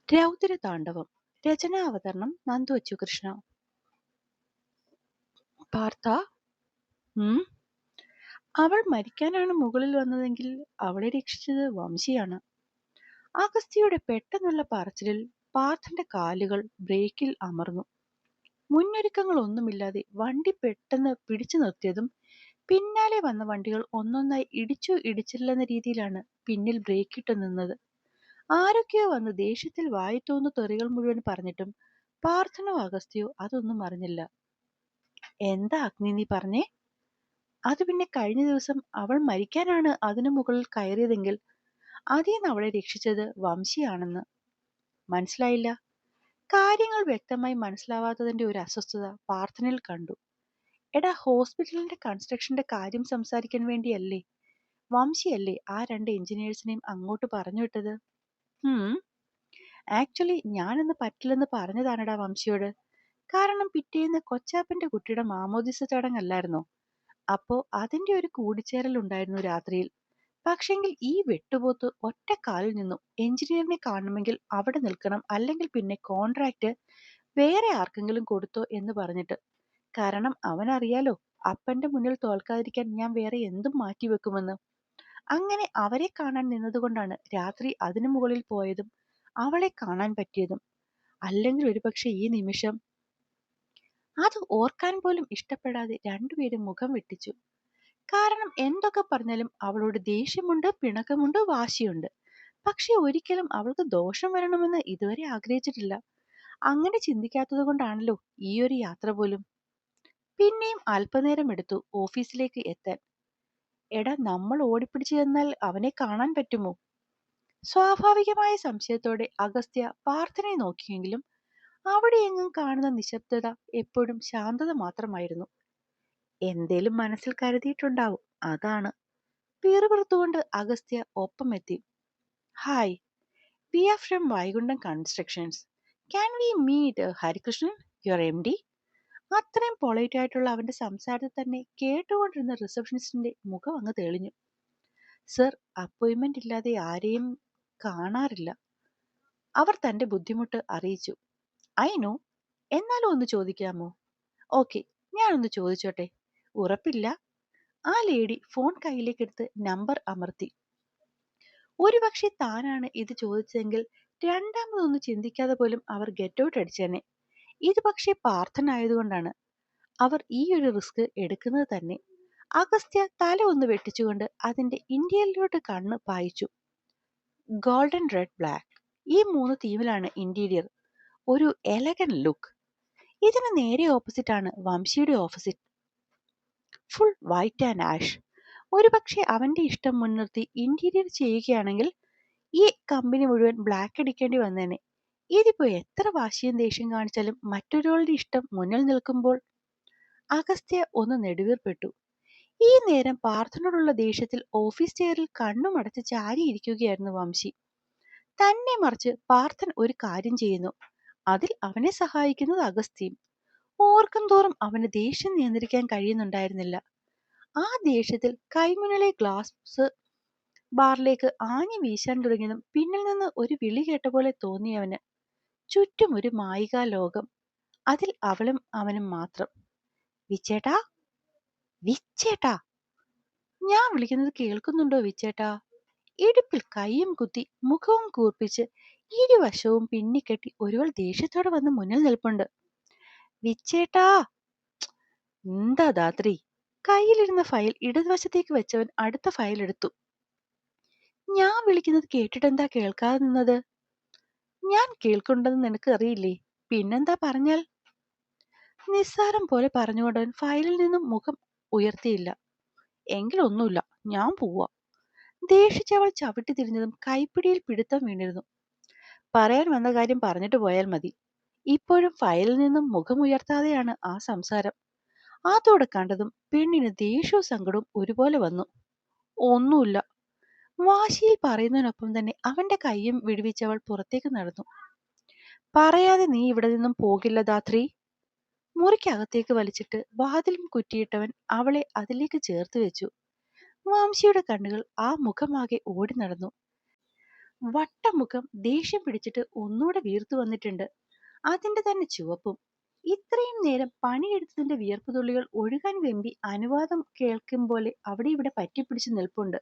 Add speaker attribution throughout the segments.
Speaker 1: രൗദ്രതാണ്ഡവം. രചനാവതരണം നന്ദു അച്ചുകൃഷ്ണ. പാർത്ഥ, അവൾ മരിക്കാനാണ് മുകളിൽ വന്നതെങ്കിൽ അവളെ രക്ഷിച്ചത് വംശിയാണ്. അഗസ്ത്യയുടെ പെട്ടെന്നുള്ള പറച്ചിലിൽ പാർത്ഥന്റെ കാലുകൾ ബ്രേക്കിൽ അമർന്നു. മുന്നൊരുക്കങ്ങളൊന്നുമില്ലാതെ വണ്ടി പെട്ടെന്ന് പിടിച്ചു നിർത്തിയതും പിന്നാലെ വന്ന വണ്ടികൾ ഒന്നൊന്നായി ഇടിച്ചോ ഇടിച്ചില്ലെന്ന രീതിയിലാണ് പിന്നിൽ ബ്രേക്കിട്ട് നിന്നത്. ആരൊക്കെയോ വന്ന് ദേഷ്യത്തിൽ വായി തോന്നു തെറികൾ മുഴുവൻ പറഞ്ഞിട്ടും പാർത്ഥനോ അഗസ്ത്യോ അതൊന്നും അറിഞ്ഞില്ല. എന്താ അഗ്നി നീ പറഞ്ഞേ? അത് പിന്നെ കഴിഞ്ഞ ദിവസം അവൾ മരിക്കാനാണ് അതിനു മുകളിൽ കയറിയതെങ്കിൽ അതീന്ന് അവളെ രക്ഷിച്ചത് വംശിയാണെന്ന്. മനസ്സിലായില്ല. കാര്യങ്ങൾ വ്യക്തമായി മനസ്സിലാവാത്തതിന്റെ ഒരു അസ്വസ്ഥത പാർത്ഥനിൽ കണ്ടു. എടാ, ഹോസ്പിറ്റലിന്റെ കൺസ്ട്രക്ഷന്റെ കാര്യം സംസാരിക്കാൻ വേണ്ടിയല്ലേ വംശിയല്ലേ ആ രണ്ട് എഞ്ചിനീയേഴ്സിനെയും അങ്ങോട്ട് പറഞ്ഞു വിട്ടത്? ആക്ച്വലി ഞാനൊന്ന് പറ്റില്ലെന്ന് പറഞ്ഞതാണടാ വംശിയോട്. കാരണം പിറ്റേന്ന് കൊച്ചാപ്പന്റെ കുട്ടിയുടെ മാമോദിസ ചടങ്ങല്ലായിരുന്നോ? അപ്പോ അതിന്റെ ഒരു കൂടിച്ചേരൽ ഉണ്ടായിരുന്നു രാത്രിയിൽ. പക്ഷെങ്കിൽ ഈ വെട്ടുപോത്ത് ഒറ്റ കാലിൽ നിന്നു. എഞ്ചിനീയറിനെ കാണണമെങ്കിൽ അവിടെ നിൽക്കണം, അല്ലെങ്കിൽ പിന്നെ കോൺട്രാക്ട് വേറെ ആർക്കെങ്കിലും കൊടുത്തോ എന്ന് പറഞ്ഞിട്ട്. കാരണം അവനറിയാലോ അപ്പന്റെ മുന്നിൽ തോൽക്കാതിരിക്കാൻ ഞാൻ വേറെ എന്തും മാറ്റിവെക്കുമെന്ന്. അങ്ങനെ അവരെ കാണാൻ നിന്നതുകൊണ്ടാണ് രാത്രി അതിനു മുകളിൽ പോയതും അവളെ കാണാൻ പറ്റിയതും. അല്ലെങ്കിൽ ഒരുപക്ഷെ ഈ നിമിഷം. അത് ഓർക്കാൻ പോലും ഇഷ്ടപ്പെടാതെ രണ്ടുപേരും മുഖം വെട്ടിച്ചു. കാരണം എന്തൊക്കെ പറഞ്ഞാലും അവളോട് ദേഷ്യമുണ്ട്, പിണക്കമുണ്ട്, വാശിയുണ്ട്. പക്ഷെ ഒരിക്കലും അവൾക്ക് ദോഷം വരണമെന്ന് ഇതുവരെ ആഗ്രഹിച്ചിട്ടില്ല. അങ്ങനെ ചിന്തിക്കാത്തത് കൊണ്ടാണല്ലോ ഈ ഒരു യാത്ര പോലും. പിന്നെയും അല്പനേരം എടുത്തു ഓഫീസിലേക്ക് എത്താൻ. എടാ, നമ്മൾ ഓടിപ്പിടിച്ചു ചെന്നാൽ അവനെ കാണാൻ പറ്റുമോ? സ്വാഭാവികമായ സംശയത്തോടെ അഗസ്ത്യ പാർത്ഥനെ നോക്കിയെങ്കിലും അവിടെയെങ്ങും കാണുന്ന നിശബ്ദത എപ്പോഴും ശാന്തത മാത്രമായിരുന്നു. എന്തേലും മനസ്സിൽ കരുതിയിട്ടുണ്ടാവും, അതാണ്. പിറുപിറുത്തുകൊണ്ട് അഗസ്ത്യ ഒപ്പമെത്തി. Hi, we are from Vaikuntham constructions. Can we meet Harikrishnan, your M D? അത്രയും പൊളൈറ്റ് ആയിട്ടുള്ള അവന്റെ സംസാരത്തിൽ തന്നെ കേട്ടുകൊണ്ടിരുന്ന റിസപ്ഷനിസ്റ്റിന്റെ മുഖം അങ്ങ് തെളിഞ്ഞു. സർ, അപ്പോയിന്റ്മെന്റ് ഇല്ലാതെ ആരെയും കാണാറില്ല. അവർ തന്റെ ബുദ്ധിമുട്ട് അറിയിച്ചു. ഐ നോ, എന്നാലും ഒന്ന് ചോദിക്കാമോ? ഓക്കെ, ഞാനൊന്ന് ചോദിച്ചോട്ടെ. ഉറപ്പില്ല. ആ ലേഡി ഫോൺ കയ്യിലേക്കെടുത്ത് നമ്പർ അമർത്തി. ഒരുപക്ഷെ താനാണ് ഇത് ചോദിച്ചതെങ്കിൽ രണ്ടാമതൊന്ന് ചിന്തിക്കാതെ പോലും അവർ ഗെറ്റ് ഔട്ട് അടിച്ചേനെ. ഇത് പക്ഷേ പാർത്ഥനായതുകൊണ്ടാണ് അവർ ഈ ഒരു റിസ്ക് എടുക്കുന്നത് തന്നെ. അഗസ്ത്യ തല ഒന്ന് വെട്ടിച്ചുകൊണ്ട് അതിന്റെ ഇന്റീരിയറിലോട്ട് കണ്ണ് പായിച്ചു. ഗോൾഡൻ, റെഡ്, ബ്ലാക്ക്, ഈ മൂന്ന് തീമിലാണ് ഇന്റീരിയർ. ഒരു എലഗൻ ലുക്ക്. ഇതിന് നേരെ ഓപ്പോസിറ്റ് ആണ് വംശിയുടെ opposite. Full white and ash. ഒരുപക്ഷെ അവന്റെ ഇഷ്ടം മുൻനിർത്തി ഇന്റീരിയർ ചെയ്യുകയാണെങ്കിൽ ഈ കമ്പനി മുഴുവൻ ബ്ലാക്ക് അടിക്കേണ്ടി വന്നേനെ. ഇതിപ്പോ എത്ര വാശിയും ദേഷ്യം കാണിച്ചാലും മറ്റൊരാളുടെ ഇഷ്ടം മുന്നിൽ നിൽക്കുമ്പോൾ. അഗസ്ത്യ ഒന്ന് നെടുവീർപ്പെട്ടു. ഈ നേരം പാർത്ഥനോടുള്ള ദേഷ്യത്തിൽ ഓഫീസ് ചെയറിൽ കണ്ണുമടച്ച് ചാരിയിരിക്കുകയായിരുന്നു വംശി. തന്നെ മറിച്ച് പാർത്ഥൻ ഒരു കാര്യം ചെയ്യുന്നു, അതിൽ അവനെ സഹായിക്കുന്നത് അഗസ്ത്യയും. ഓർക്കും തോറും അവന് ദേഷ്യം നിയന്ത്രിക്കാൻ കഴിയുന്നുണ്ടായിരുന്നില്ല. ആ ദേഷ്യത്തിൽ കൈമുന്നിലെ ഗ്ലാസ് ബാറിലേക്ക് ആഞ്ഞു വീശാൻ തുടങ്ങിയതും പിന്നിൽ നിന്ന് ഒരു വിളി കേട്ട പോലെ തോന്നിയവന്. ചുറ്റും ഒരു മായികാ ലോകം, അതിൽ അവളും അവനും മാത്രം. വിച്ചേട്ടാ, വിച്ചേട്ടാ, ഞാൻ വിളിക്കുന്നത് കേൾക്കുന്നുണ്ടോ വിച്ചേട്ടാ? ഇടുപ്പിൽ കൈയും കുത്തി മുഖവും കൂർപ്പിച്ച് ഇരുവശവും പിന്നിക്കെട്ടി ഒരുവൾ ദേഷ്യത്തോടെ വന്ന് മുന്നിൽ നിൽപ്പുണ്ട്. വിച്ചേട്ടാ. എന്താ ധാത്രി? കയ്യിലിരുന്ന ഫയൽ ഇടതുവശത്തേക്ക് വെച്ചവൻ അടുത്ത ഫയൽ എടുത്തു. ഞാൻ വിളിക്കുന്നത് കേട്ടിട്ടെന്താ കേൾക്കാതെ നിന്നത്? ഞാൻ കേൾക്കുന്നുണ്ടെന്ന് നിനക്ക് അറിയില്ലേ? പിന്നെന്താ പറഞ്ഞാൽ? നിസ്സാരം പോലെ പറഞ്ഞുകൊണ്ടവൻ ഫയലിൽ നിന്നും മുഖം ഉയർത്തിയില്ല. എങ്കിലൊന്നുമില്ല, ഞാൻ പോവാ. ദേഷിച്ചവൾ ചവിട്ടി തിരിഞ്ഞതും കൈപ്പിടിയിൽ പിടുത്തം വീണിരുന്നു. പറയാൻ വന്ന കാര്യം പറഞ്ഞിട്ട് പോയാൽ മതി. ഇപ്പോഴും ഫയലിൽ നിന്നും മുഖമുയർത്താതെയാണ് ആ സംസാരം. അതോടെ കണ്ടതും പെണ്ണിന് ദേഷ്യവും സങ്കടവും ഒരുപോലെ വന്നു. ഒന്നുമില്ല. വാശിയിൽ പറയുന്നതിനൊപ്പം തന്നെ അവന്റെ കൈയും വിടുവിച്ചവൾ പുറത്തേക്ക് നടന്നു. പറയാതെ നീ ഇവിടെ നിന്നും പോകില്ല ധാത്രി. മുറിക്കകത്തേക്ക് വലിച്ചിട്ട് വാതിലും കുറ്റിയിട്ടവൻ അവളെ അതിലേക്ക് ചേർത്ത് വെച്ചു. വംശിയുടെ കണ്ണുകൾ ആ മുഖമാകെ ഓടി നടന്നു. വട്ടമുഖം ദേഷ്യം പിടിച്ചിട്ട് ഒന്നുകൂടെ വീർത്തു വന്നിട്ടുണ്ട്. അതിന്റെ തന്നെ ചുവപ്പും. ഇത്രയും നേരം പണിയെടുത്തതിന്റെ വിയർപ്പ് തുള്ളികൾ ഒഴുകാൻ വെമ്പി അനുവാദം കേൾക്കും പോലെ അവിടെ ഇവിടെ പറ്റിപ്പിടിച്ച് നിൽപ്പുണ്ട്.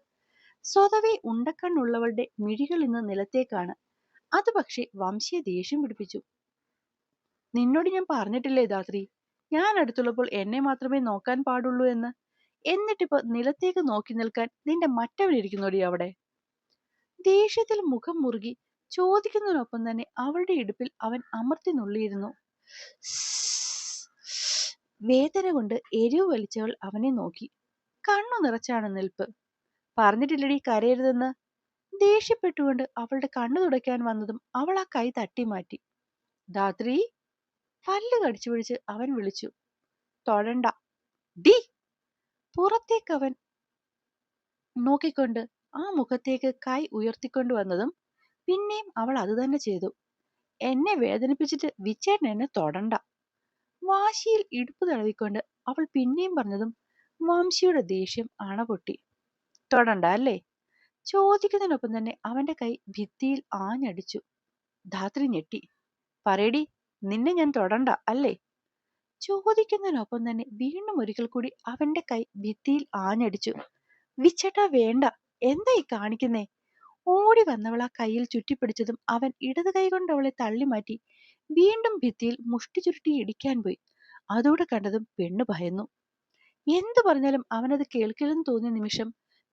Speaker 1: സ്വതവേ ഉണ്ടക്കണ്ണുള്ളവളുടെ മിഴികൾ ഇന്ന് നിലത്തേക്കാണ്. അത് പക്ഷേ വംശിയെ ദേഷ്യം പിടിപ്പിച്ചു. നിന്നോട് ഞാൻ പറഞ്ഞിട്ടില്ലേ ധാത്രി, ഞാൻ അടുത്തുള്ളപ്പോൾ എന്നെ മാത്രമേ നോക്കാൻ പാടുള്ളൂ എന്ന്. എന്നിട്ടിപ്പോ നിലത്തേക്ക് നോക്കി നിൽക്കാൻ നിന്റെ മറ്റവനിരിക്കുന്നോടി അവിടെ. ദേഷ്യത്തിൽ മുഖം മുറുകി ചോദിക്കുന്നതിനൊപ്പം തന്നെ അവളുടെ ഇടുപ്പിൽ അവൻ അമർത്തി നുള്ളിയിരുന്നു. വേദന കൊണ്ട് എരിവ് വലിച്ചവൾ അവനെ നോക്കി. കണ്ണു നിറച്ചാണ് നിൽപ്പ്. പറഞ്ഞിട്ടില്ലടി കരയരുതെന്ന്. ദേഷ്യപ്പെട്ടുകൊണ്ട് അവളുടെ കണ്ണു തുടയ്ക്കാൻ വന്നതും അവൾ ആ കൈ തട്ടി മാറ്റി. ധാത്രി, പല്ല് കടിച്ചു പിടിച്ച് അവൻ വിളിച്ചു. തൊഴണ്ട ഡി. പുറത്തേക്ക് അവൻ നോക്കിക്കൊണ്ട് ആ മുഖത്തേക്ക് കൈ ഉയർത്തിക്കൊണ്ടു വന്നതും പിന്നെയും അവൾ അത് തന്നെ ചെയ്തു. എന്നെ വേദനിപ്പിച്ചിട്ട് വിച്ചേട്ടൻ എന്നെ തൊടണ്ട. വാശിയിൽ ഇടുപ്പ് തടവിക്കൊണ്ട് അവൾ പിന്നെയും പറഞ്ഞതും വംശിയുടെ ദേഷ്യം അണപൊട്ടി. തൊടണ്ട അല്ലേ? ചോദിക്കുന്നതിനൊപ്പം തന്നെ അവന്റെ കൈ ഭിത്തിയിൽ ആഞ്ഞടിച്ചു. ധാത്രി ഞെട്ടി. പറയടി, നിന്നെ ഞാൻ തൊടണ്ട അല്ലേ? ചോദിക്കുന്നതിനൊപ്പം തന്നെ വീണ്ടും ഒരിക്കൽ കൂടി അവന്റെ കൈ ഭിത്തിയിൽ ആഞ്ഞടിച്ചു. വിച്ചേട്ടാ വേണ്ട, എന്തായി കാണിക്കുന്നേ? ഓടി വന്നവൾ ആ കൈയിൽ ചുറ്റിപ്പിടിച്ചതും അവൻ ഇടത് കൈ കൊണ്ട് അവളെ തള്ളി മാറ്റി വീണ്ടും ഭിത്തിയിൽ മുഷ്ടി ചുരുട്ടി ഇടിക്കാൻ പോയി. അതോടെ കണ്ടതും പെണ്ണ് ഭയന്നു. എന്തു പറഞ്ഞാലും അവനത് കേൾക്കില്ലെന്ന് തോന്നിയ നിമിഷം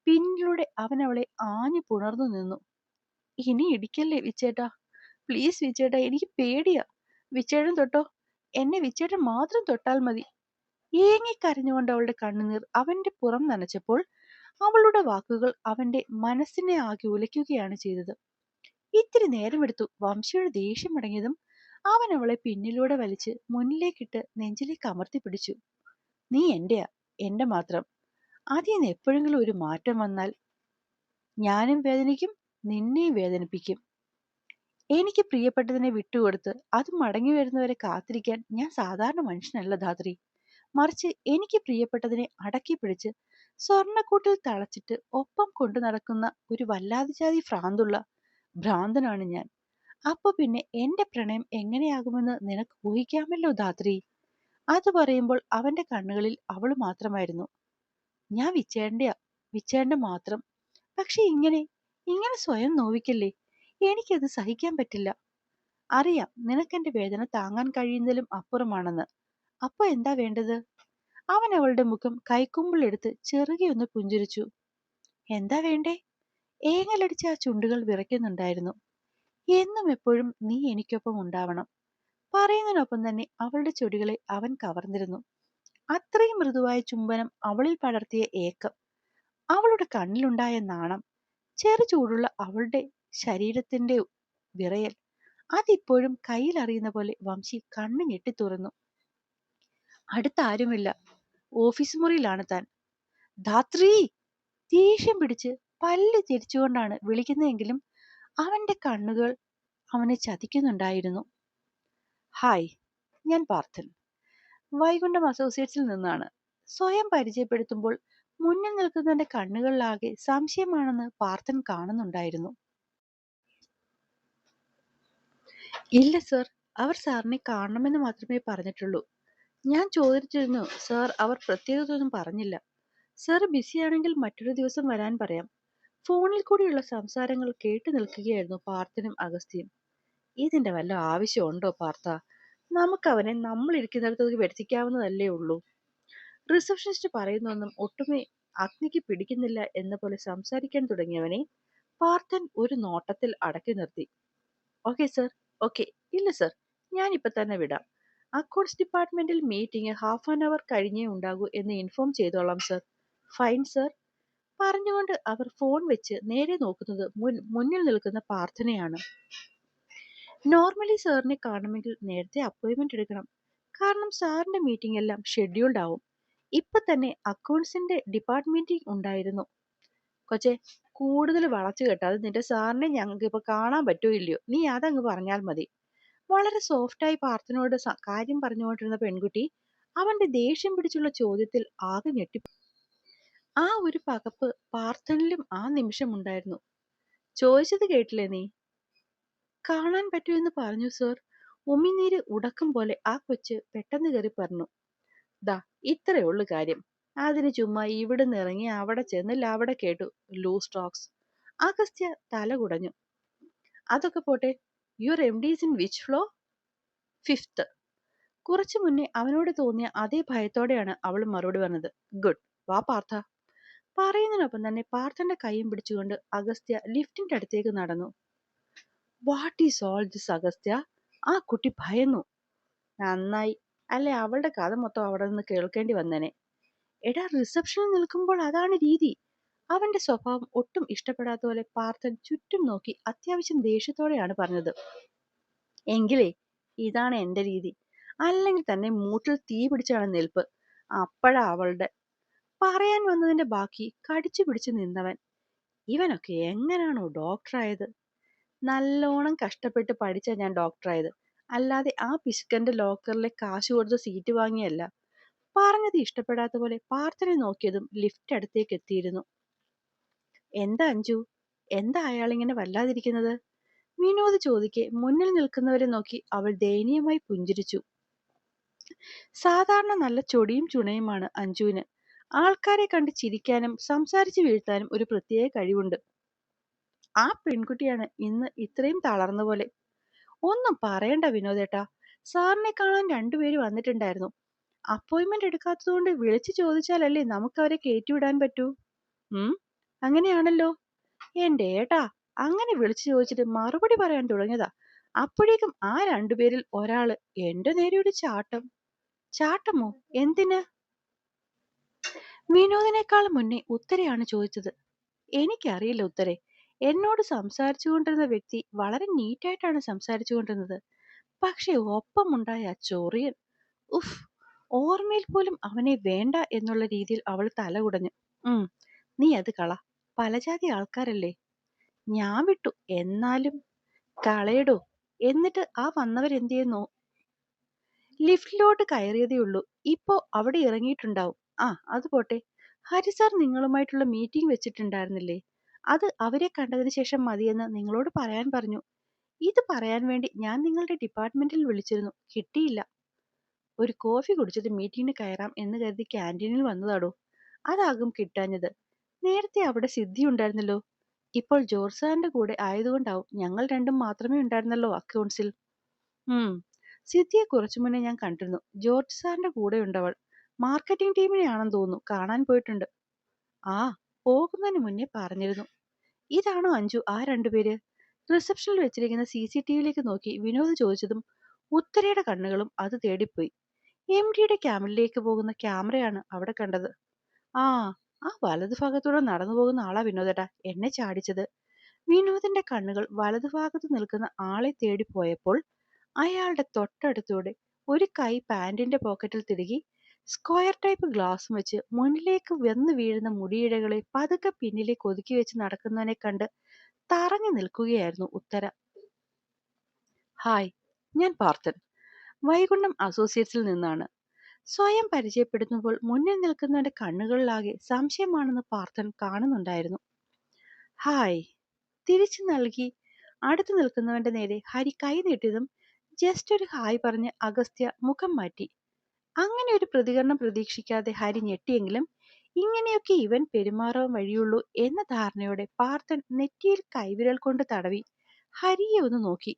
Speaker 1: പിന്നിലൂടെ അവൻ അവളെ ആഞ്ഞു പുണർന്നു നിന്നു. ഇനി ഇടിക്കല്ലേ വിച്ചേട്ടാ, പ്ലീസ് വിച്ചേട്ടാ, എനിക്ക് പേടിയാ. വിച്ചേട്ടൻ തൊട്ടോ, എന്നെ വിച്ചേട്ടൻ മാത്രം തൊട്ടാൽ മതി. ഏങ്ങിക്കരഞ്ഞുകൊണ്ട് അവളുടെ കണ്ണുനീർ അവന്റെ പുറം നനച്ചപ്പോൾ അവളുടെ വാക്കുകൾ അവന്റെ മനസ്സിനെ ആകെ ഉലയ്ക്കുകയാണ് ചെയ്തത്. ഇത്തിരി നേരമെടുത്തു വംശിയുടെ ദേഷ്യം അടങ്ങിയതും അവൻ അവളെ പിന്നിലൂടെ വലിച്ച് മുന്നിലേക്കിട്ട് നെഞ്ചിലേക്ക് അമർത്തി പിടിച്ചു. നീ എന്റെയാ, എന്റെ മാത്രം. അതിന്ന് എപ്പോഴെങ്കിലും ഒരു മാറ്റം വന്നാൽ ഞാനും വേദനിക്കും, നിന്നെയും വേദനിപ്പിക്കും. എനിക്ക് പ്രിയപ്പെട്ടതിനെ വിട്ടുകൊടുത്ത് അത് മടങ്ങി വരുന്നവരെ കാത്തിരിക്കാൻ ഞാൻ സാധാരണ മനുഷ്യനല്ല ധാത്രി. മറിച്ച് എനിക്ക് പ്രിയപ്പെട്ടതിനെ അടക്കി പിടിച്ച് സ്വർണ്ണക്കൂട്ടിൽ തളച്ചിട്ട് ഒപ്പം കൊണ്ടു നടക്കുന്ന ഒരു വല്ലാതെ ജാതി ഭ്രാന്തനാണ് ഞാൻ. അപ്പൊ പിന്നെ എന്റെ പ്രണയം എങ്ങനെയാകുമെന്ന് നിനക്ക് ഊഹിക്കാമല്ലോ ധാത്രി. അത് പറയുമ്പോൾ അവന്റെ കണ്ണുകളിൽ അവൾ മാത്രമായിരുന്നു. ഞാൻ വിച്ചേണ്ട മാത്രം. പക്ഷെ ഇങ്ങനെ ഇങ്ങനെ സ്വയം നോവിക്കല്ലേ, എനിക്കത് സഹിക്കാൻ പറ്റില്ല. അറിയാം നിനക്കെന്റെ വേദന താങ്ങാൻ കഴിയുന്നതിലും അപ്പുറമാണെന്ന്. അപ്പൊ എന്താ വേണ്ടത്? അവൻ അവളുടെ മുഖം കൈക്കുമ്പിളെടുത്ത് ചെറുകെയൊന്ന് പുഞ്ചിരിച്ചു. എന്താ വേണ്ടേ? ഏങ്ങലടിച്ച ആ ചുണ്ടുകൾ വിറയ്ക്കുന്നുണ്ടായിരുന്നു. എന്നും എപ്പോഴും നീ എനിക്കൊപ്പം ഉണ്ടാവണം. പറയുന്നതിനൊപ്പം തന്നെ അവളുടെ ചൊടികളെ അവൻ കവർന്നിരുന്നു. അത്രയും മൃദുവായ ചുംബനം അവളിൽ പടർത്തിയ ഏക്കം, അവളുടെ കണ്ണിലുണ്ടായ നാണം, ചെറു ചൂടുള്ള അവളുടെ ശരീരത്തിന്റെ വിറയൽ, അതിപ്പോഴും കയ്യിലറിയുന്ന പോലെ വംശി കണ്ണു ഞെട്ടി തുറന്നു. അടുത്താരുമില്ല, ഓഫീസ് മുറിയിലാണ് താൻ. ധാത്രി! ദേഷ്യം പിടിച്ച് പല്ല് തിരിച്ചുകൊണ്ടാണ് വിളിക്കുന്നതെങ്കിലും അവന്റെ കണ്ണുകൾ അവനെ ചതിക്കുന്നുണ്ടായിരുന്നു. ഹായ്, ഞാൻ പാർത്ഥൻ. വൈകുണ്ഠം അസോസിയേറ്റ്സിൽ നിന്നാണ്. സ്വയം പരിചയപ്പെടുത്തുമ്പോൾ മുന്നിൽ നിൽക്കുന്നതിന്റെ കണ്ണുകളിലാകെ സംശയമാണെന്ന് പാർത്ഥൻ കാണുന്നുണ്ടായിരുന്നു. ഇല്ല സർ, അവർ സാറിനെ കാണണമെന്ന് മാത്രമേ പറഞ്ഞിട്ടുള്ളൂ. ഞാൻ ചോദിച്ചിരുന്നു സർ, അവർ പ്രത്യേകതൊന്നും പറഞ്ഞില്ല. സർ ബിസിയാണെങ്കിൽ മറ്റൊരു ദിവസം വരാൻ പറയാം. ഫോണിൽ കൂടിയുള്ള സംസാരങ്ങൾ കേട്ടു നിൽക്കുകയായിരുന്നു പാർത്ഥനും അഗസ്ത്യയും. ഇതിന്റെ വല്ല ആവശ്യമുണ്ടോ പാർത്ഥ? നമുക്കവനെ നമ്മളിരിക്കുന്നിടത്തേക്ക് വരുത്തിക്കാവുന്നതല്ലേ ഉള്ളൂ. റിസപ്ഷനിസ്റ്റ് പറയുന്നൊന്നും ഒട്ടുമേ അഗ്നിക്ക് പിടിക്കുന്നില്ല എന്ന പോലെ സംസാരിക്കാൻ തുടങ്ങിയവനെ പാർത്ഥൻ ഒരു നോട്ടത്തിൽ അടക്കി നിർത്തി. Okay sir, okay. ഇല്ല സർ, ഞാനിപ്പോ തന്നെ വിടാം. അക്കൗണ്ട്സ് ഡിപ്പാർട്ട്മെന്റിൽ മീറ്റിംഗ് ഹാഫ് ആൻ അവർ കഴിഞ്ഞേ ഉണ്ടാകൂ എന്ന് ഇൻഫോം ചെയ്തോളാം സർ. Fine sir. പറഞ്ഞുകൊണ്ട് അവർ ഫോൺ വെച്ച് നേരെ നോക്കുന്നത് മുന്നിൽ നിൽക്കുന്ന പാർത്ഥനെയാണ്. നോർമലി സാറിനെ കാണുമെങ്കിൽ നേരത്തെ അപ്പോയിന്റ്മെന്റ് എടുക്കണം. കാരണം സാറിന്റെ മീറ്റിംഗ് എല്ലാം ഷെഡ്യൂൾഡ് ആവും. ഇപ്പൊ തന്നെ അക്കൗണ്ട്സിന്റെ ഡിപ്പാർട്ട്മെന്റ് ഉണ്ടായിരുന്നു. കൊച്ചെ, കൂടുതൽ വളച്ചു കേട്ടാൽ നിന്റെ സാറിനെ ഞങ്ങൾക്ക് ഇപ്പൊ കാണാൻ പറ്റോ ഇല്ലയോ, നീ അതങ്ങ് പറഞ്ഞാൽ മതി. വളരെ സോഫ്റ്റായി പാർത്ഥനോട് കാര്യം പറഞ്ഞുകൊണ്ടിരുന്ന പെൺകുട്ടി അവന്റെ ദേഷ്യം പിടിച്ചുള്ള ചോദ്യത്തിൽ ആകെ ഞെട്ടി. ആ ഒരു പകപ്പ് പാർത്ഥനിലും ആ നിമിഷം ഉണ്ടായിരുന്നു. ചോദിച്ചത് കേട്ടില്ലേ നീ? കാണാൻ പറ്റുമെന്ന് പറഞ്ഞു സർ. ഉമിനീര് ഉടക്കും പോലെ ആ കൊച്ച് പെട്ടെന്ന് കയറി പറഞ്ഞു. ദാ ഇത്രേ ഉള്ളു കാര്യം. അതിന് ചുമ്മാ ഇവിടുന്ന് ഇറങ്ങി അവിടെ ചെന്ന് അവിടെ കേട്ടു ലൂസ് ടോക്സ്. അഗസ്ത്യ തല കുടഞ്ഞു. അതൊക്കെ പോട്ടെ, your M D in which flow? Fifth. കുറച്ചു മുന്നേ അവനോട് തോന്നിയ അതേ ഭയത്തോടെയാണ് അവൾ മറുപടി പറഞ്ഞത്. ഗുഡ്, വാ പാർത്ഥ. പറയുന്നതിനൊപ്പം തന്നെ പാർത്ഥന്റെ കൈയും പിടിച്ചുകൊണ്ട് അഗസ്ത്യ ലിഫ്റ്റിന്റെ അടുത്തേക്ക് നടന്നു. What is all this Agastya? ആ കുട്ടി ഭയന്നു. നന്നായി, അല്ലെ അവളുടെ കഥ മൊത്തം അവിടെ നിന്ന് കേൾക്കേണ്ടി വന്നേനെ. എടാ, റിസപ്ഷനിൽ നിൽക്കുമ്പോൾ അതാണ് രീതി. അവന്റെ സ്വഭാവം ഒട്ടും ഇഷ്ടപ്പെടാത്ത പോലെ പാർത്ഥൻ ചുറ്റും നോക്കി അത്യാവശ്യം ദേഷ്യത്തോടെയാണ് പറഞ്ഞത്. എങ്കിലേ ഇതാണ് എന്റെ രീതി. അല്ലെങ്കിൽ തന്നെ മൂട്ടിൽ തീ പിടിച്ചാണ് നിൽപ്പ്. അപ്പഴാ അവളുടെ. പറയാൻ വന്നതിന്റെ ബാക്കി കടിച്ചു പിടിച്ചു നിന്നവൻ. ഇവനൊക്കെ എങ്ങനാണോ ഡോക്ടറായത്? നല്ലോണം കഷ്ടപ്പെട്ട് പഠിച്ചാ ഞാൻ ഡോക്ടറായത്. അല്ലാതെ ആ പിശുക്കന്റെ ലോക്കറിലെ കാശ് കൊടുത്ത് സീറ്റ് വാങ്ങിയല്ല. പറഞ്ഞത് ഇഷ്ടപ്പെടാത്ത പോലെ പാർത്ഥനെ നോക്കിയതും ലിഫ്റ്റ് അടുത്തേക്ക് എത്തിയിരുന്നു. എന്താ അഞ്ജു, എന്താ അയാളിങ്ങനെ വല്ലാതിരിക്കുന്നത്? വിനോദ് ചോദിക്കെ മുന്നിൽ നിൽക്കുന്നവരെ നോക്കി അവൾ ദയനീയമായി പുഞ്ചിരിച്ചു. സാധാരണ നല്ല ചൊടിയും ചുണയുമാണ് അഞ്ജുവിന്. ആൾക്കാരെ കണ്ട് ചിരിക്കാനും സംസാരിച്ചു വീഴ്ത്താനും ഒരു പ്രത്യേക കഴിവുണ്ട്. ആ പെൺകുട്ടിയാണ് ഇന്ന് ഇത്രയും തളർന്ന പോലെ. ഒന്നും പറയണ്ട വിനോദേട്ടാ, സാറിനെ കാണാൻ രണ്ടുപേര് വന്നിട്ടുണ്ടായിരുന്നു. അപ്പോയിന്റ്മെന്റ് എടുക്കാത്തതുകൊണ്ട് വിളിച്ചു ചോദിച്ചാലല്ലേ നമുക്ക് അവരെ കയറ്റിവിടാൻ പറ്റൂ. അങ്ങനെയാണല്ലോ. എന്റെ ഏട്ടാ, അങ്ങനെ വിളിച്ചു ചോദിച്ചിട്ട് മറുപടി പറയാൻ തുടങ്ങിയതാ. അപ്പോഴേക്കും ആ രണ്ടുപേരിൽ ഒരാള് എന്റെ നേരെ ഒരു ചാട്ടം. ചാട്ടമോ? എന്തിന്? വിനോദിനേക്കാൾ മുന്നേ ഉത്തരയാണ് ചോദിച്ചത്. എനിക്കറിയില്ല ഉത്തരെ. എന്നോട് സംസാരിച്ചുകൊണ്ടിരുന്ന വ്യക്തി വളരെ നീറ്റായിട്ടാണ് സംസാരിച്ചുകൊണ്ടിരുന്നത്. പക്ഷെ ഒപ്പമുണ്ടായ ആ ചൊറിയൻ, ഉഫ്, ഓർമ്മയിൽ പോലും അവനെ വേണ്ട എന്നുള്ള രീതിയിൽ അവൾ തല കുടഞ്ഞു. നീ അത് കള, പലജാതി ആൾക്കാരല്ലേ. ഞാൻ വിട്ടു, എന്നാലും കളയടോ. എന്നിട്ട് ആ വന്നവരെന്തിയെന്നോ? ലിഫ്റ്റിലോട്ട് കയറിയതേ ഉള്ളൂ. ഇപ്പോ അവിടെ ഇറങ്ങിയിട്ടുണ്ടാവും. ആ, അത് പോട്ടെ. ഹരിസാർ നിങ്ങളുമായിട്ടുള്ള മീറ്റിംഗ് വെച്ചിട്ടുണ്ടായിരുന്നില്ലേ? അത് അവരെ കണ്ടതിന് ശേഷം മതിയെന്ന് നിങ്ങളോട് പറയാൻ പറഞ്ഞു. ഇത് പറയാൻ വേണ്ടി ഞാൻ നിങ്ങളുടെ ഡിപ്പാർട്ട്മെന്റിൽ വിളിച്ചിരുന്നു, കിട്ടിയില്ല. ഒരു കോഫി കുടിച്ചിട്ട് മീറ്റിംഗിന് കയറാം എന്ന് കരുതി ക്യാൻറ്റീനിൽ വന്നതാടോ. അതാകും കിട്ടാഞ്ഞത്. നേരത്തെ അവിടെ സിദ്ധി ഉണ്ടായിരുന്നല്ലോ. ഇപ്പോൾ ജോർജ് സാറിന്റെ കൂടെ ആയതുകൊണ്ടാവും. ഞങ്ങൾ രണ്ടും മാത്രമേ ഉണ്ടായിരുന്നല്ലോ അക്കൗണ്ട്സിൽ. സിദ്ധിയെ കുറച്ചു മുന്നേ ഞാൻ കണ്ടിരുന്നു. ജോർജ് സാറിന്റെ കൂടെ ഉണ്ടവൾ. മാർക്കറ്റിംഗ് ടീമിനെയാണെന്ന് തോന്നുന്നു. കാണാൻ പോയിട്ടുണ്ട്. ആ, പോകുന്നതിന് മുന്നേ പറഞ്ഞിരുന്നു. ഇതാണോ അഞ്ജു ആ രണ്ടുപേര്? റിസപ്ഷനിൽ വെച്ചിരിക്കുന്ന CCTVയിലേക്ക് നോക്കി വിനോദ് ചോദിച്ചതും ഉത്തരയുടെ കണ്ണുകളും അത് തേടിപ്പോയി. MDയുടെ ക്യാബിനിലേക്ക് പോകുന്ന ക്യാമറയാണ് അവിടെ കണ്ടത്. ആ വലതുഭാഗത്തൂടെ നടന്നു പോകുന്ന ആളാ വിനോദേട്ടാ എന്നെ ചാടിച്ചത്. വിനോദിന്റെ കണ്ണുകൾ വലതുഭാഗത്ത് നിൽക്കുന്ന ആളെ തേടിപ്പോയപ്പോൾ അയാളുടെ തൊട്ടടുത്തൂടെ ഒരു കൈ പാന്റിന്റെ പോക്കറ്റിൽ തിരുകി സ്ക്വയർ ടൈപ്പ് ഗ്ലാസും വെച്ച് മുന്നിലേക്ക് വന്നു വീഴുന്ന മുടിയിഴകളെ പതുക്കെ പിന്നിലേക്ക് ഒതുക്കി വെച്ച് നടക്കുന്നവനെ കണ്ട് തറഞ്ഞു നിൽക്കുകയായിരുന്നു ഉത്തര. ഹായ്, ഞാൻ പാർത്ഥൻ. വൈകുണ്ഠം അസോസിയേറ്റ്സിൽ നിന്നാണ്. സ്വയം പരിചയപ്പെടുത്തുമ്പോൾ മുന്നിൽ നിൽക്കുന്നവന്റെ കണ്ണുകളിലാകെ സംശയമാണെന്ന് പാർത്ഥൻ കാണുന്നുണ്ടായിരുന്നു. ഹായ് തിരിച്ചു നൽകി അടുത്തു നിൽക്കുന്നവന്റെ നേരെ ഹരി കൈ നീട്ടിയതും ജസ്റ്റ് ഒരു ഹായ് പറഞ്ഞ് അഗസ്ത്യ മുഖം മാറ്റി. അങ്ങനെ ഒരു പ്രതികരണം പ്രതീക്ഷിക്കാതെ ഹരി ഞെട്ടിയെങ്കിലും ഇങ്ങനെയൊക്കെ ഇവൻ പെരുമാറാൻ വഴിയുള്ളൂ എന്ന ധാരണയോടെ പാർത്ഥൻ നെറ്റിയിൽ കൈവിരൽ കൊണ്ട് തടവി ഹരിയെ ഒന്ന് നോക്കി.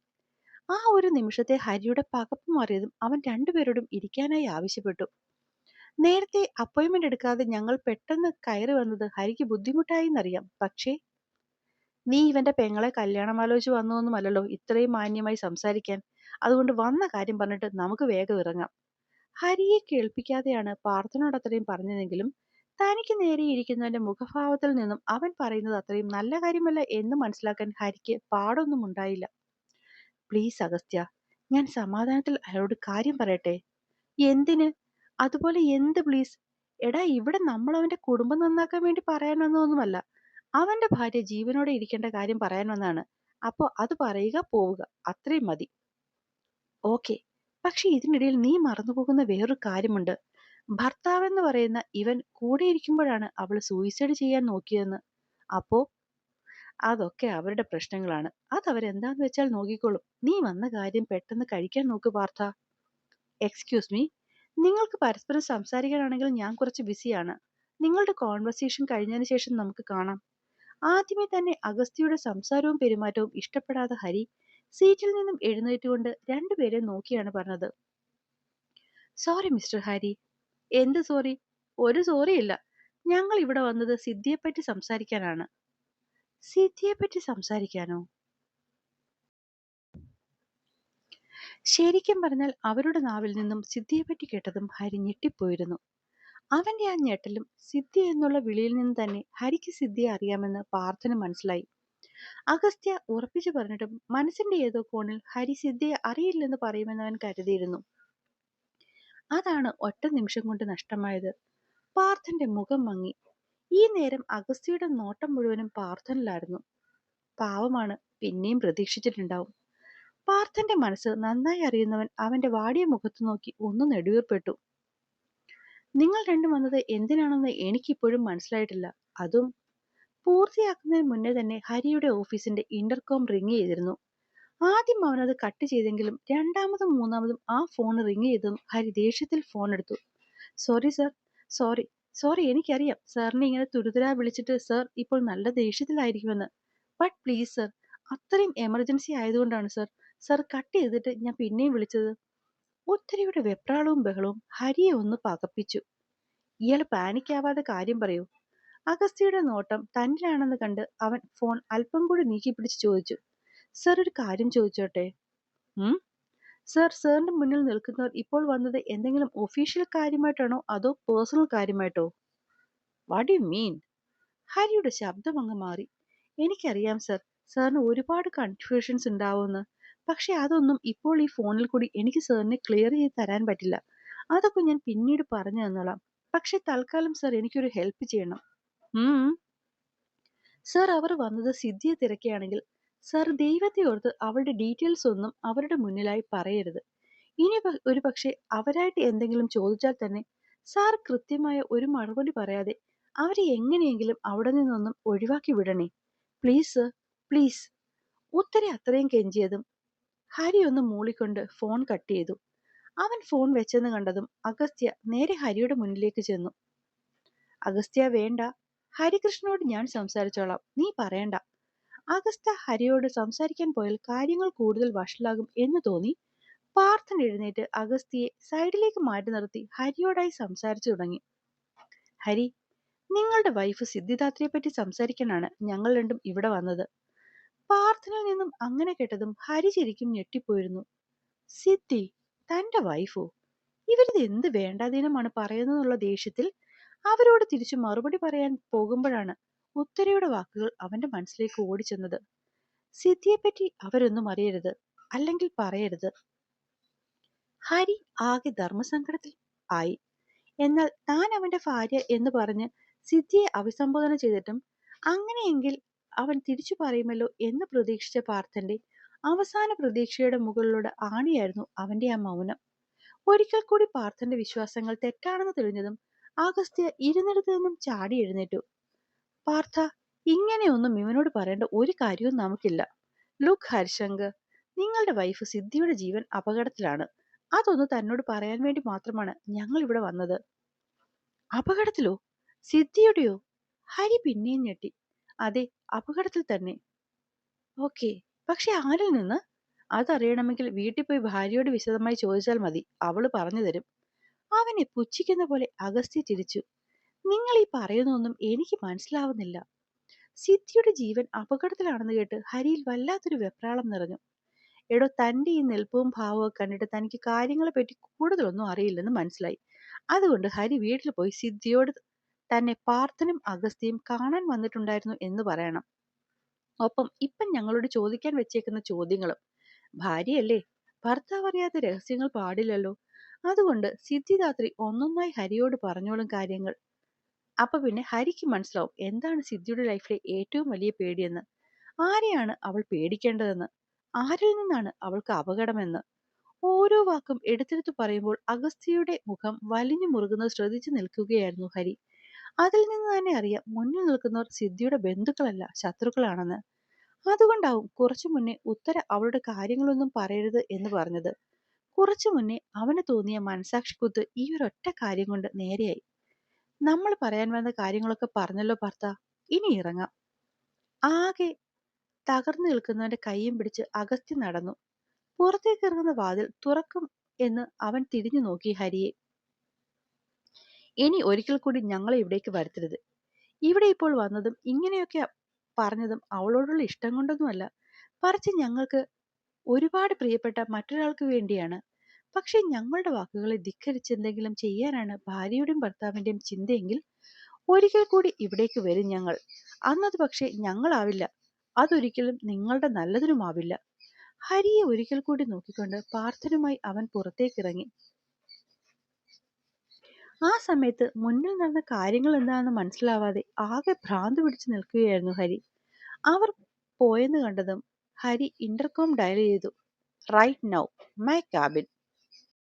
Speaker 1: ആ ഒരു നിമിഷത്തെ ഹരിയുടെ പകപ്പ് മാറിയതും അവൻ രണ്ടുപേരോടും ഇരിക്കാനായി ആവശ്യപ്പെട്ടു. നേരത്തെ അപ്പോയിന്റ്മെന്റ് എടുക്കാതെ ഞങ്ങൾ പെട്ടെന്ന് കയറി വന്നത് ഹരിക്ക് ബുദ്ധിമുട്ടായി എന്നറിയാം. പക്ഷേ നീ ഇവന്റെ പെങ്ങളെ കല്യാണം ആലോചിച്ച് വന്നതൊന്നുമല്ലല്ലോ ഇത്രയും മാന്യമായി സംസാരിക്കാൻ. അതുകൊണ്ട് വന്ന കാര്യം പറഞ്ഞിട്ട് നമുക്ക് വേഗം ഇറങ്ങാം. ഹരിയെ കേൾപ്പിക്കാതെയാണ് പാർത്ഥനോട് അത്രയും പറഞ്ഞതെങ്കിലും തനിക്ക് നേരെ ഇരിക്കുന്നവന്റെ മുഖഭാവത്തിൽ നിന്നും അവൻ പറയുന്നത് അത്രയും നല്ല കാര്യമല്ല എന്ന് മനസ്സിലാക്കാൻ ഹരിക്ക് പാടൊന്നും ഉണ്ടായില്ല. പ്ലീസ് അഗസ്ത്യ, ഞാൻ സമാധാനത്തിൽ അയാളോട് കാര്യം പറയട്ടെ. എന്തിന്? അതുപോലെ എന്ത് പ്ലീസ്? എടാ, ഇവിടെ നമ്മൾ അവന്റെ കുടുംബം നന്നാക്കാൻ വേണ്ടി പറയാൻ വന്നതൊന്നുമല്ല. അവന്റെ ഭാര്യ ജീവനോടെ ഇരിക്കേണ്ട കാര്യം പറയാൻ വന്നാണ്. അപ്പോ അത് പറയുക, പോവുക, അത്രയും മതി. ഓക്കെ, പക്ഷെ ഇതിനിടയിൽ നീ മറന്നുപോകുന്ന വേറൊരു കാര്യമുണ്ട്. ഭർത്താവെന്ന് പറയുന്ന ഇവൻ കൂടെ ഇരിക്കുമ്പോഴാണ് അവൾ സൂയിസൈഡ് ചെയ്യാൻ നോക്കിയതെന്ന്. അപ്പോ അതൊക്കെ അവരുടെ പ്രശ്നങ്ങളാണ്. അതവരെന്താന്ന് വെച്ചാൽ നോക്കിക്കോളും. നീ വന്ന കാര്യം പെട്ടെന്ന് കഴിക്കാൻ നോക്ക് പാർത്ഥ. Excuse me. നിങ്ങൾക്ക് പരസ്പരം സംസാരിക്കാനാണെങ്കിൽ ഞാൻ കുറച്ച് ബിസിയാണ്. നിങ്ങളുടെ കോൺവെർസേഷൻ കഴിഞ്ഞതിന് ശേഷം നമുക്ക് കാണാം. ആദ്യമേ തന്നെ അഗസ്ത്യയുടെ സംസാരവും പെരുമാറ്റവും ഇഷ്ടപ്പെടാതെ ഹരി സീറ്റിൽ നിന്നും എഴുന്നേറ്റുകൊണ്ട് രണ്ടുപേരെ നോക്കിയാണ് പറഞ്ഞത്. Sorry mister Hari. എന്ത് സോറി? ഒരു സോറിയില്ല. ഞങ്ങൾ ഇവിടെ വന്നത് സിദ്ധിയെപ്പറ്റി സംസാരിക്കാനാണ്. സിദ്ധിയെപ്പറ്റി സംസാരിക്കാനോ? ശരിക്കും പറഞ്ഞാൽ അവരുടെ നാവിൽ നിന്നും സിദ്ധിയെപ്പറ്റി കേട്ടതും ഹരി ഞെട്ടിപ്പോയിരുന്നു. അവന്റെ ആ ഞെട്ടലും സിദ്ധി എന്നുള്ള വിളിയിൽ നിന്ന് തന്നെ ഹരിക്ക് സിദ്ധിയെ അറിയാമെന്ന് പാർത്ഥന് മനസ്സിലായി. അഗസ്ത്യ ഉറപ്പിച്ചു പറഞ്ഞിട്ടും മനസ്സിന്റെ ഏതോ കോണിൽ ഹരി സിദ്ധിയെ അറിയില്ലെന്ന് പറയുമെന്ന് അവൻ കരുതിയിരുന്നു. അതാണ് ഒറ്റ നിമിഷം കൊണ്ട് നഷ്ടമായത്. പാർത്ഥന്റെ മുഖം മങ്ങി. ഈ നേരം അഗസ്ത്യയുടെ നോട്ടം മുഴുവനും പാർത്ഥനിലായിരുന്നു. പാവമാണ്, പിന്നെയും പ്രതീക്ഷിച്ചിട്ടുണ്ടാവും. പാർത്ഥന്റെ മനസ്സ് നന്നായി അറിയുന്നവൻ അവന്റെ വാടിയ മുഖത്ത് നോക്കി ഒന്ന് നെടുവീർപ്പെട്ടു. നിങ്ങൾ രണ്ടും വന്നത് എന്തിനാണെന്ന് എനിക്കിപ്പോഴും മനസ്സിലായിട്ടില്ല. അതും പൂർത്തിയാക്കുന്നതിന് മുന്നേ തന്നെ ഹരിയുടെ ഓഫീസിന്റെ ഇന്റർകോം റിങ് ചെയ്തിരുന്നു. ആദ്യം അവനത് കട്ട് ചെയ്തെങ്കിലും രണ്ടാമതും മൂന്നാമതും ആ ഫോൺ റിങ് ചെയ്തും ഹരി ദേഷ്യത്തിൽ ഫോൺ എടുത്തു. സോറി സർ, സോറി സോറി എനിക്കറിയാം സാറിനെ ഇങ്ങനെ തുരുതുരാ വിളിച്ചിട്ട് സാർ ഇപ്പോൾ നല്ല ദേഷ്യത്തിലായിരിക്കുമെന്ന്. ബട്ട് പ്ലീസ് സർ, അത്രയും എമർജൻസി ആയതുകൊണ്ടാണ് സർ. സർ കട്ട് ചെയ്തിട്ട് ഞാൻ പിന്നെയും വിളിച്ചത്. ഉത്തരയുടെ വെപ്രാളവും ബഹളവും ഹരിയെ ഒന്ന് പകപ്പിച്ചു. ഇയാൾ പാനിക്കാവാതെ കാര്യം പറയൂ. അഗസ്ത്യയുടെ നോട്ടം തന്നിലാണെന്ന് കണ്ട് അവൻ ഫോൺ അല്പം കൂടി നീക്കി പിടിച്ച് ചോദിച്ചു. സർ, ഒരു കാര്യം ചോദിച്ചോട്ടെ? സർ, സാറിന്റെ മുന്നിൽ നിൽക്കുന്നവർ ഇപ്പോൾ വന്നത് എന്തെങ്കിലും ഒഫീഷ്യൽ കാര്യമായിട്ടാണോ അതോ പേഴ്സണൽ കാര്യമായിട്ടോ? What you mean? ഹരിയുടെ ശബ്ദം അങ്ങ് മാറി. എനിക്കറിയാം സർ, സാറിന് ഒരുപാട് കൺഫ്യൂഷൻസ് ഉണ്ടാവുമെന്ന്. പക്ഷെ അതൊന്നും ഇപ്പോൾ ഈ ഫോണിൽ കൂടി എനിക്ക് സാറിനെ ക്ലിയർ ചെയ്ത് തരാൻ പറ്റില്ല. അതൊക്കെ ഞാൻ പിന്നീട് പറഞ്ഞു തന്നോളാം. പക്ഷെ തൽക്കാലം സർ എനിക്കൊരു ഹെൽപ്പ് ചെയ്യണം. സർ, അവർ വന്നത് സിദ്ധിയെ തിരക്കുകയാണെങ്കിൽ സർ ദൈവത്തെ ഓർത്ത് അവളുടെ ഡീറ്റെയിൽസ് ഒന്നും അവരുടെ മുന്നിലായി പറയരുത്. ഇനി ഒരു പക്ഷെ അവരായിട്ട് എന്തെങ്കിലും ചോദിച്ചാൽ തന്നെ സാർ കൃത്യമായ ഒരു മറുപടി പറയാതെ അവരെ എങ്ങനെയെങ്കിലും അവിടെ നിന്നൊന്നും ഒഴിവാക്കി വിടണേ. Please sir, please. ഉത്തര അത്രയും കെഞ്ചിയതും ഹരി ഒന്ന് മൂളിക്കൊണ്ട് ഫോൺ കട്ട് ചെയ്തു. അവൻ ഫോൺ വെച്ചെന്ന് കണ്ടതും അഗസ്ത്യ നേരെ ഹരിയുടെ മുന്നിലേക്ക് ചെന്നു. അഗസ്ത്യ, വേണ്ട. ഹരികൃഷ്ണനോട് ഞാൻ സംസാരിച്ചോളാം, നീ പറയണ്ട. അഗസ്ത്യ ഹരിയോട് സംസാരിക്കാൻ പോയാൽ കാര്യങ്ങൾ കൂടുതൽ വഷളാകും എന്ന് തോന്നി പാർത്ഥൻ എഴുന്നേറ്റ് അഗസ്ത്യയെ സൈഡിലേക്ക് മാറ്റി നിർത്തി ഹരിയോടായി സംസാരിച്ചു തുടങ്ങി. ഹരി, നിങ്ങളുടെ വൈഫ് സിദ്ധിദാത്രിയെ പറ്റി സംസാരിക്കാനാണ് ഞങ്ങൾ രണ്ടും ഇവിടെ വന്നത്. പാർത്ഥനിൽ നിന്നും അങ്ങനെ കേട്ടതും ഹരി ശരിക്കും ഞെട്ടിപ്പോയിരുന്നു. സിദ്ധി തന്റെ വൈഫോ? ഇവരിത് എന്ത് വേണ്ടാതീനമാണ് പറയുന്നതെന്നുള്ള ദേഷ്യത്തിൽ അവരോട് തിരിച്ചു മറുപടി പറയാൻ പോകുമ്പോഴാണ് ഉത്തരയുടെ വാക്കുകൾ അവന്റെ മനസ്സിലേക്ക് ഓടിച്ചെന്നത്. സിദ്ധിയെപ്പറ്റി അവരൊന്നും അറിയരുത്, അല്ലെങ്കിൽ പറയരുത്. ഹരി ആകെ ധർമ്മസങ്കടത്തിൽ ആയി. എന്നാൽ താൻ അവന്റെ ഭാര്യ എന്ന് പറഞ്ഞ് സിദ്ധിയെ അഭിസംബോധന ചെയ്തിട്ടും അങ്ങനെയെങ്കിൽ അവൻ തിരിച്ചു പറയുമല്ലോ എന്ന് പ്രതീക്ഷിച്ച പാർത്ഥന്റെ അവസാന പ്രതീക്ഷയുടെ മുകളിലൂടെ ആണിയായിരുന്നു അവന്റെ ആ മൗനം. ഒരിക്കൽ കൂടി പാർത്ഥന്റെ വിശ്വാസങ്ങൾ തെറ്റാണെന്ന് തെളിഞ്ഞതും അഗസ്ത്യ ഇരുന്നിടത്തു നിന്നും ചാടി എഴുന്നേറ്റു. പാർത്ഥ, ഇങ്ങനെയൊന്നും ഇവനോട് പറയേണ്ട ഒരു കാര്യവും നമുക്കില്ല. ലുക്ക് ഹരിശങ്കർ, നിങ്ങളുടെ വൈഫ് സിദ്ധിയുടെ ജീവൻ അപകടത്തിലാണ്. അതൊന്ന് തന്നോട് പറയാൻ വേണ്ടി മാത്രമാണ് ഞങ്ങൾ ഇവിടെ വന്നത്. അപകടത്തിലോ? സിദ്ധിയുടെയോ? ഹരി പിന്നെയും ഞെട്ടി. അതെ, അപകടത്തിൽ തന്നെ. ഓക്കെ, പക്ഷെ ആരിൽ നിന്ന്? അതറിയണമെങ്കിൽ വീട്ടിൽ പോയി ഭാര്യയോട് വിശദമായി ചോദിച്ചാൽ മതി, അവള് പറഞ്ഞു തരും. അവനെ പുച്ഛിക്കുന്ന പോലെ അഗസ്ത്യ ചിരിച്ചു. നിങ്ങൾ ഈ പറയുന്നൊന്നും എനിക്ക് മനസ്സിലാവുന്നില്ല. സിദ്ധിയുടെ ജീവൻ അപകടത്തിലാണെന്ന് കേട്ട് ഹരിയിൽ വല്ലാത്തൊരു വെപ്രാളം നിറഞ്ഞു. എടോ, തന്റെ ഈ നിൽപ്പവും ഭാവവും കണ്ടിട്ട് തനിക്ക് കാര്യങ്ങളെ പറ്റി കൂടുതലൊന്നും അറിയില്ലെന്ന് മനസ്സിലായി. അതുകൊണ്ട് ഹരി വീട്ടിൽ പോയി സിദ്ധിയോട് തന്നെ പാർത്ഥനും അഗസ്ത്യയും കാണാൻ വന്നിട്ടുണ്ടായിരുന്നു എന്ന് പറയണം. ഒപ്പം ഇപ്പം ഞങ്ങളോട് ചോദിക്കാൻ വെച്ചേക്കുന്ന ചോദ്യങ്ങളും. ഭാര്യയല്ലേ, ഭർത്താവ് അറിയാത്ത രഹസ്യങ്ങൾ പാടില്ലല്ലോ. അതുകൊണ്ട് സിദ്ധിദാത്രി ഒന്നൊന്നായി ഹരിയോട് പറഞ്ഞോളും കാര്യങ്ങൾ. അപ്പൊ പിന്നെ ഹരിക്ക് മനസ്സിലാവും എന്താണ് സിദ്ധിയുടെ ലൈഫിലെ ഏറ്റവും വലിയ പേടിയെന്ന്. ആരെയാണ് അവൾ പേടിക്കേണ്ടതെന്ന്, ആരിൽ നിന്നാണ് അവൾക്ക് അപകടമെന്ന്. ഓരോ വാക്കും എടുത്തെടുത്ത് പറയുമ്പോൾ അഗസ്ത്യയുടെ മുഖം വലിഞ്ഞു മുറുകുന്നത് ശ്രദ്ധിച്ചു നിൽക്കുകയായിരുന്നു ഹരി. അതിൽ നിന്ന് തന്നെ അറിയാം മുന്നിൽ നിൽക്കുന്നവർ സിദ്ധിയുടെ ബന്ധുക്കളല്ല, ശത്രുക്കളാണെന്ന്. അതുകൊണ്ടാവും കുറച്ചു മുന്നേ ഉത്തര അവളുടെ കാര്യങ്ങളൊന്നും പറയരുത് എന്ന് പറഞ്ഞത്. കുറച്ചു മുന്നേ അവന് തോന്നിയ മനസാക്ഷിക്കുത്ത് ഈ ഒരൊറ്റ കാര്യം കൊണ്ട് നേരെയായി. നമ്മൾ പറയാൻ വന്ന കാര്യങ്ങളൊക്കെ പറഞ്ഞല്ലോ ഭർത്ത, ഇനി ഇറങ്ങാം. ആകെ തകർന്നു നിൽക്കുന്നവന്റെ കൈയും പിടിച്ച് അഗസ്ത്യ നടന്നു. പുറത്തേക്ക് ഇറങ്ങുന്ന വാതിൽ തുറക്കും എന്ന് അവൻ തിരിഞ്ഞു നോക്കി ഹരിയെ. ഇനി ഒരിക്കൽ കൂടി ഞങ്ങളെ ഇവിടേക്ക് വരുത്തരുത്. ഇവിടെ ഇപ്പോൾ വന്നതും ഇങ്ങനെയൊക്കെ പറഞ്ഞതും അവളോടുള്ള ഇഷ്ടം കൊണ്ടൊന്നുമല്ല, മറിച്ച് ഞങ്ങൾക്ക് ഒരുപാട് പ്രിയപ്പെട്ട മറ്റൊരാൾക്ക് വേണ്ടിയാണ്. പക്ഷെ ഞങ്ങളുടെ വാക്കുകളെ ധിക്കരിച്ച് എന്തെങ്കിലും ചെയ്യാനാണ് ഭാര്യയുടെയും ഭർത്താവിന്റെയും ചിന്തയെങ്കിൽ ഒരിക്കൽ കൂടി ഇവിടേക്ക് വരും ഞങ്ങൾ. അന്നത് പക്ഷെ ഞങ്ങളാവില്ല. അതൊരിക്കലും നിങ്ങളുടെ നല്ലതിനുമാവില്ല. ഹരിയെ ഒരിക്കൽ കൂടി നോക്കിക്കൊണ്ട് പാർത്ഥനുമായി അവൻ പുറത്തേക്കിറങ്ങി. ആ സമയത്ത് മുന്നിൽ നടന്ന കാര്യങ്ങൾ എന്താണെന്ന് മനസ്സിലാവാതെ ആകെ ഭ്രാന്ത് പിടിച്ചു നിൽക്കുകയായിരുന്നു ഹരി. അവർ പോയെന്ന് കണ്ടതും ഹരി ഇന്റർകോം ഡയൽ ചെയ്തു. Right now my cabin.